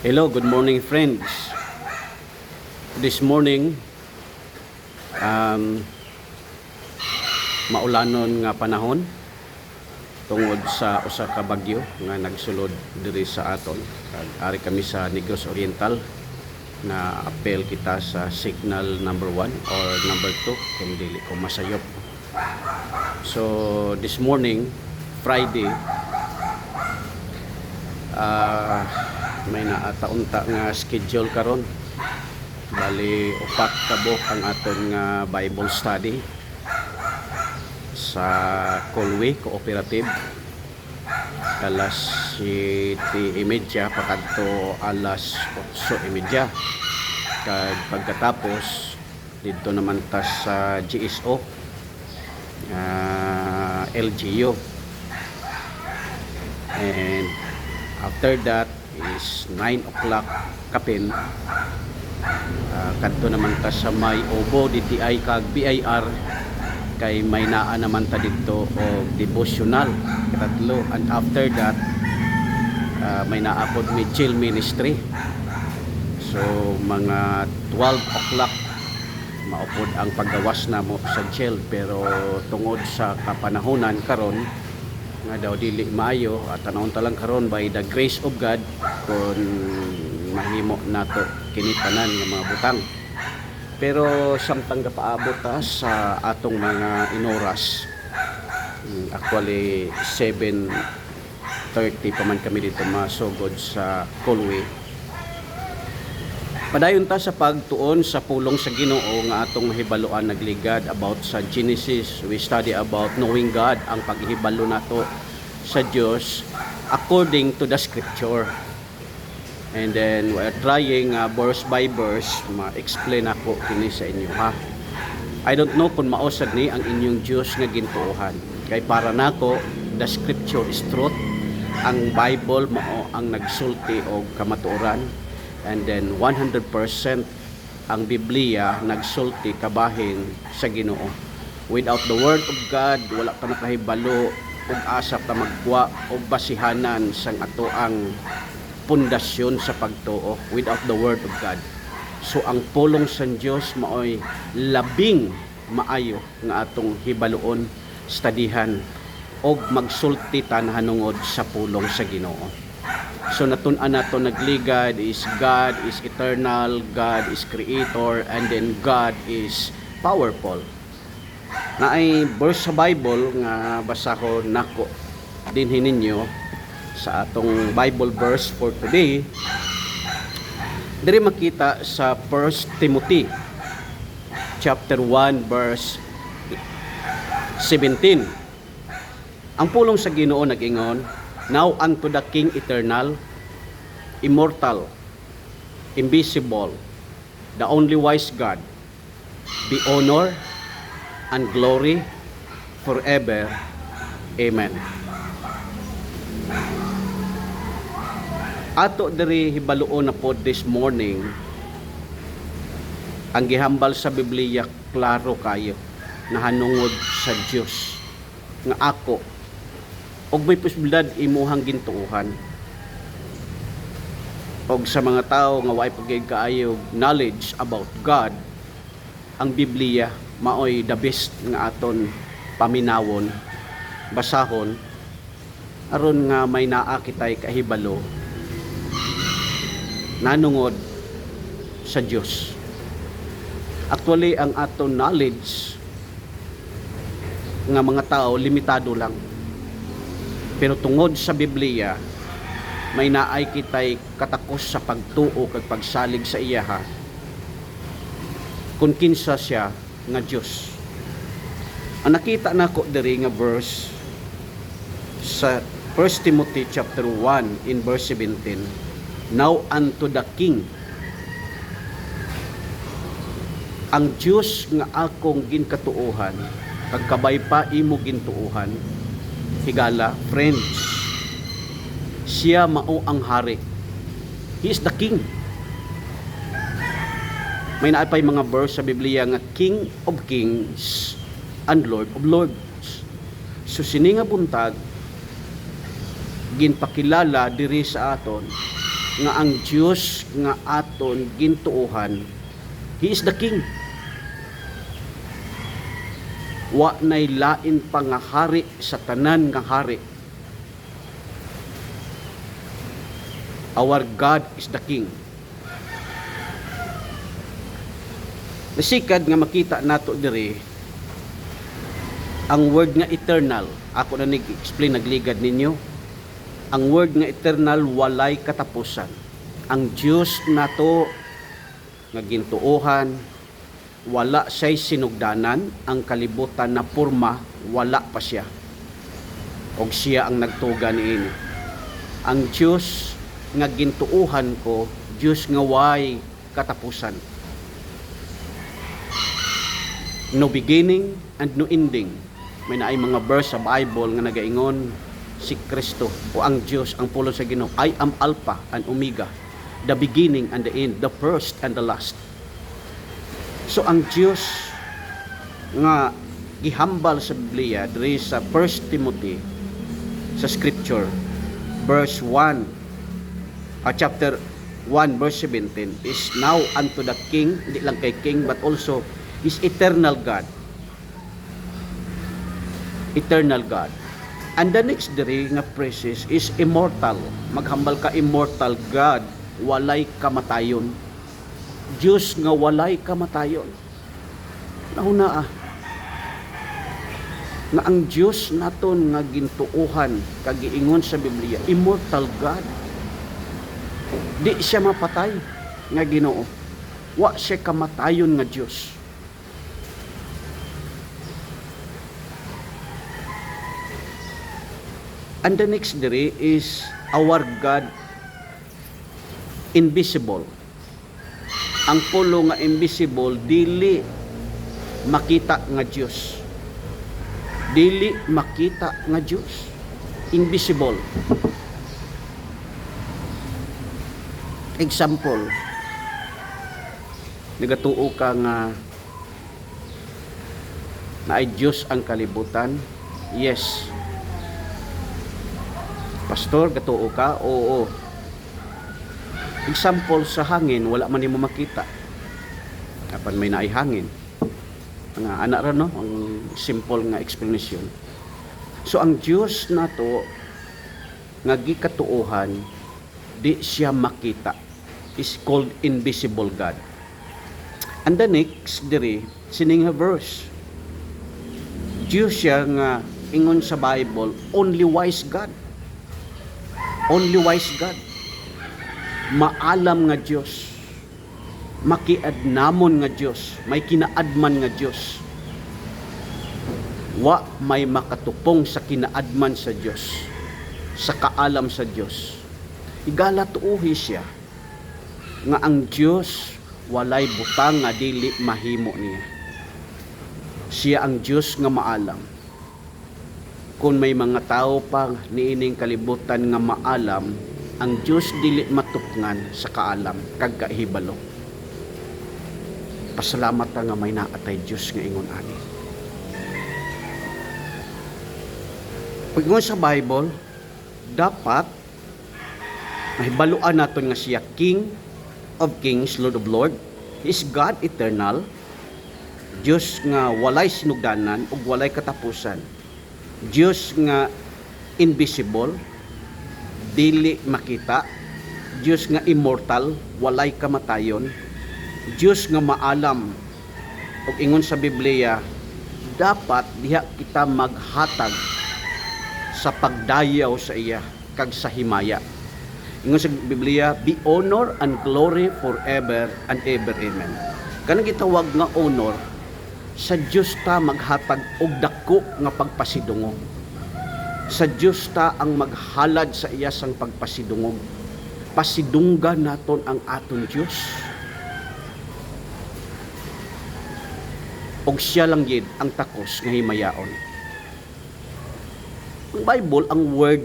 Hello, good morning friends. This morning, maulanon nga panahon tungod sa usa ka bagyo nga nagsulod diri sa aton. Ari kami sa Negros Oriental na apel kita sa signal number 1 or number 2 kung dili ko masayop. So this morning, Friday, may naataunta nga schedule karon. Bali upat ka buok ang aton nga Bible study sa Colway Cooperative alas 7:30 pakadto alas 8:30. Kag pagkatapos dito naman ta sa GSO LGU, and after that is 9 o'clock kapin. Kadto naman ta sa may Obo DTI kag BIR kay may naa naman ta dito o devotional katatlo, and after that may naapod may chill ministry. So mga 12 o'clock maupod ang paggawas na mo sa chill, pero tungod sa kapanahonan karon nga daw dili maayo at tanawon ta lang karon by the grace of God kung mahimo nato kini tanan nga mga butang. Pero samtang gapaabot sa atong mga inoras, actually 7:30 pa man kami dito masugod sa Colway. Padayon ta sa pagtuon sa pulong sa Ginoo nga atong mahibaluan nagligad about sa Genesis. We study about knowing God, ang paghihibalo nato sa Dios according to the scripture. And then we are trying verse by verse ma-explain ako kini sa inyo, ha. I don't know kung mausad ni ang inyong Dios nga gintuohan. Kay para nako the scripture is truth. Ang Bible mao ang nagsulti og kamatuoran. And then 100% ang Biblia nagsulti kabahin sa Ginoo. Without the word of God, wala ka nakahibalo ug asa ta magwa og basihanan sang ato ang pundasyon sa pagtuo without the word of God. So ang pulong sa Dios maoy labing maayo nga atong hibaluon, studihan og magsulti tanhanungod sa pulong sa Ginoo. So natun-an nato nagligad is God is eternal, God is creator, and then God is powerful. Naay verse sa Bible nga basahon nako dinhi ninyo sa atong Bible verse for today. Diri makita sa 1 Timothy chapter 1 verse 17. Ang pulong sa Ginoo nag-ingon, "Now unto the King eternal, immortal, invisible, the only wise God, be honor and glory forever. Amen." Ato diri hibaluon na pod this morning, ang gihambal sa Biblia klaro kayo nahanungod sa Dios nga ako og may posibilidad imuhang gintuohan. Og sa mga tao nga way pagay kaayo knowledge about God, ang Biblia maoy the best nga aton paminawon, basahon aron nga may naa kitay kahibalo nanungod sa Dios. Actually ang aton knowledge nga mga tao limitado lang. Pero tungod sa Biblia, may naay kitay katakos sa pagtuo kag pagsalig sa iya, ha. Kung kinsa siya nga Dios. Ang nakita nako diri nga verse sa 1 Timothy chapter 1 in verse 17, "Now unto the King." Ang Dios nga akong ginkatuohan, kag kabay pa imo gintuohan, higala, friends, siya mao ang hari. He is the King. May naapay mga verse sa Biblia nga King of Kings and Lord of Lords. So sini nga buntag ginpakilala diri sa aton nga ang Dios nga aton gintuohan, He is the King. Wa nay lain pa nga hari sa tanan nga hari. Our God is the King. Nasikad nga makita nato diri ang word nga eternal. Ako na nag-explain, nagligad ninyo. Ang word nga eternal walay katapusan. Ang Dios nato nga gintuohan, wala siya'y sinugdanan. Ang kalibutan na porma, wala pa siya. Og siya ang nagtuga niini. Ang Dios nga gintuohan ko, Dios nga way katapusan. No beginning and no ending. May naay mga verse sa Bible nga nagaingon si Kristo o ang Dios, ang pulo sa Ginoo, I am Alpha and Omega, the beginning and the end, the first and the last. So ang Dios nga gihambal sa Biblia diri sa 1 Timothy sa scripture verse 1 chapter 1 verse 17 is now unto the King, hindi lang kay King but also is eternal God. Eternal God. And the next diri nga phrases is immortal. Maghambal ka immortal God, walay kamatayon. Diyos nga walay kamatayon. Nauna nga ang Diyos naton nga gintuohan kagiingon sa Biblia, immortal God. Di siya mapatay nga Ginoo. Wa siya kamatayon nga Diyos. And the next diri is our God invisible. Ang pulo nga invisible, dili makita nga Diyos. Dili makita nga Diyos. Invisible. Example, nagatuo ka nga na ay Diyos ang kalibutan. Yes. Pastor, gatuo ka? Oo. Example sa hangin, wala man nimo makita. Apan may naay hangin. Nga ana ra no, ang simple nga explanation. So ang Dios nato nga gikatuohan, di siya makita. Is called invisible God. And the next diri sining nga verse. Dios siya nga ingon sa Bible, only wise God. Only wise God. Maalam nga Diyos. Makiadnamon nga Diyos. May kinaadman nga Diyos. Wa may makatupong sa kinaadman sa Diyos. Sa kaalam sa Diyos. Igala tuuhi siya nga ang Diyos walay butang nga dili mahimo niya. Siya ang Diyos nga maalam. Kung may mga tao pa niining kalibutan nga maalam, ang Diyos dili matupngan sa kaalam kag kahibalo. Pasalamat ta nga may naatay Diyos nga ingon ani. Pag sa Bible, dapat mahibaluan naton nga siya King of Kings, Lord of Lords. He is God eternal. Diyos nga walay sinugdanan ug walay katapusan. Diyos nga invisible, dili makita. Diyos nga immortal, walay kamatayon. Diyos nga maalam. Ug ingon sa Biblia, dapat diha kita maghatag sa pagdayaw sa iya kag sa himaya. Ingon sa Biblia, be honor and glory forever and ever. Amen. Kanang gitawag nga honor, sa Diyos ta maghatag og dako nga pagpasidungog. Sa Diyos ta ang maghalad sa iya sang pagpasidungog. Pasidunggan naton ang aton Diyos. Og siya lang gid ang takos nga himayaon. Ang Bible, ang word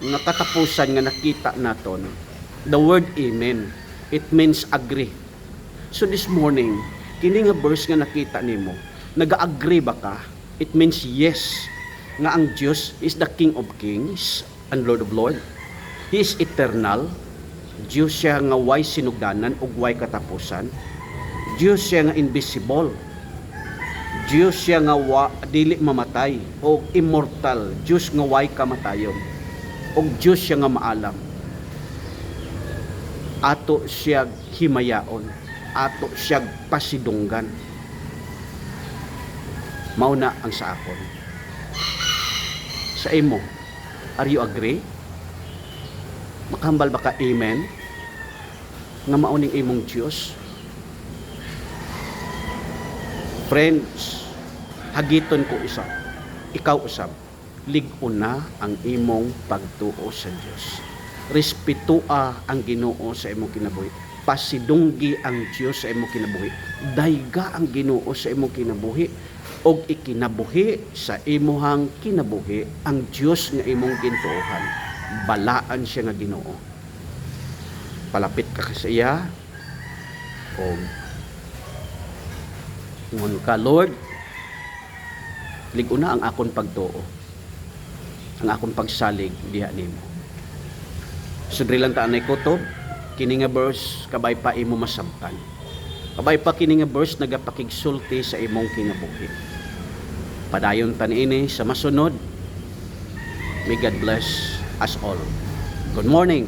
nga katapusan nga nakita naton, the word amen, it means agree. So this morning, kini nga verse nga nakita nimo, naga-agree ba ka? It means yes, nga ang Diyos is the King of Kings and Lord of Lords. He is eternal, Dios siya nga way sinugdanan ug way katapusan. Dios siya nga invisible. Dios siya nga dili mamatay o immortal. Dios nga way kamatayon. Og Dios siya nga maalam. Ato siya himayaon. Ato siya pasidunggan. Mao na ang sa akon. Sa imo, are you agree? Makahambal ba ka amen? Nga mauning imong Dios? Friends, hagiton ko usab. Ikaw usab. Lig-on na ang imong pagtuo sa Dios. Respetua ang Ginoo sa imong kinabuhi. Pasidunggi ang Dios sa imong kinabuhi. Dayga ang Ginoo sa imong kinabuhi. Og ikinabuhi sa imuhang kinabuhi ang Dios nga imong gintuohan. Balaan siya nga Ginoo. Palapit ka sa iya og ngon ka, Lord, lig-on na ang akon pagtuo, ang akon pagsalig diha nimo. Sudri lang ta anay kutob, kini nga verse kabay pa imo masabtan. Kabay pa kini nga verse nagapakigsulti sa imong kinabuhi. Padayon ta niini sa masunod. May God bless us all. Good morning.